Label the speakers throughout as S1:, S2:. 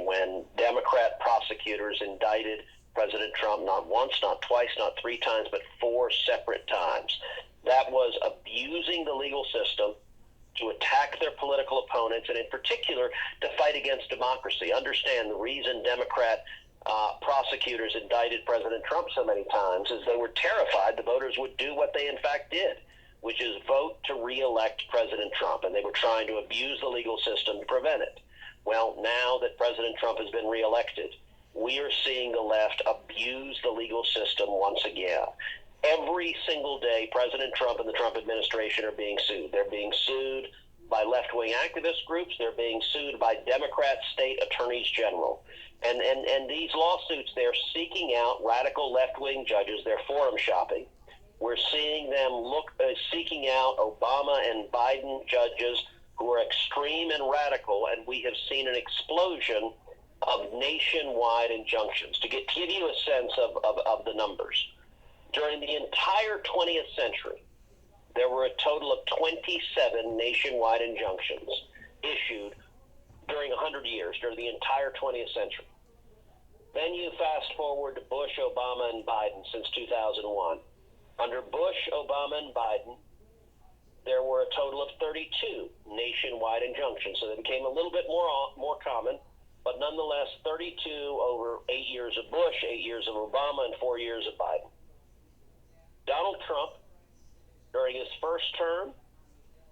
S1: when Democrat prosecutors indicted President Trump not once, not twice, not three times, but four separate times. That was abusing the legal system to attack their political opponents, and in particular, to fight against democracy. Understand the reason Democrat prosecutors indicted President Trump so many times is they were terrified the voters would do what they in fact did, which is vote to re-elect President Trump, and they were trying to abuse the legal system to prevent it. Well, now that President Trump has been re-elected, we are seeing the left abuse the legal system once again. Every single day, President Trump and the Trump administration are being sued. They're being sued by left-wing activist groups. They're being sued by Democrat state attorneys general. And these lawsuits, they're seeking out radical left-wing judges. They're forum shopping. We're seeing them seeking out Obama and Biden judges who are extreme and radical, and we have seen an explosion of nationwide injunctions. To give you a sense of the numbers, during the entire 20th century, there were a total of 27 nationwide injunctions issued during 100 years, during the entire 20th century. Then you fast forward to Bush, Obama, and Biden since 2001. Under Bush, Obama, and Biden, there were a total of 32 nationwide injunctions. So they became a little bit more common, but nonetheless, 32 over 8 years of Bush, 8 years of Obama, and 4 years of Biden. Donald Trump, during his first term,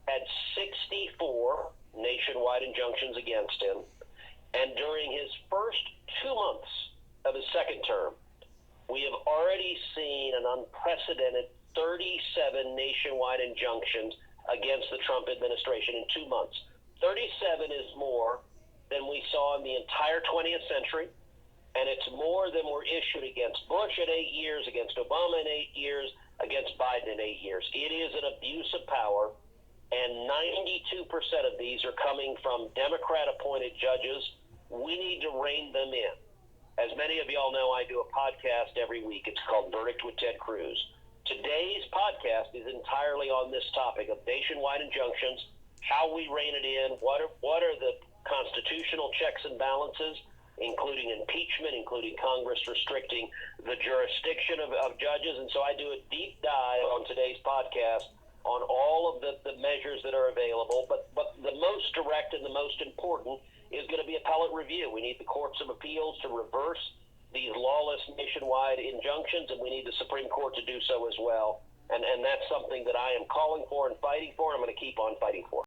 S1: had 64 nationwide injunctions against him. And during his first 2 months of his second term, we have already seen an unprecedented 37 nationwide injunctions against the Trump administration in 2 months. 37 is more than we saw in the entire 20th century, and it's more than were issued against Bush in 8 years, against Obama in 8 years, against Biden in 8 years. It is an abuse of power, and 92% of these are coming from Democrat-appointed judges. We need to rein them in. As many of y'all know, I do a podcast every week. It's called Verdict with Ted Cruz. Today's podcast is entirely on this topic of nationwide injunctions, how we rein it in, what are the constitutional checks and balances, including impeachment, including Congress restricting the jurisdiction of judges. And so I do a deep dive on today's podcast on all of the measures that are available. But the most direct and the most important is going to be appellate review. We need the courts of appeals to reverse these lawless nationwide injunctions, and we need the Supreme Court to do so as well. And that's something that I am calling for and fighting for, and I'm going to keep on fighting for.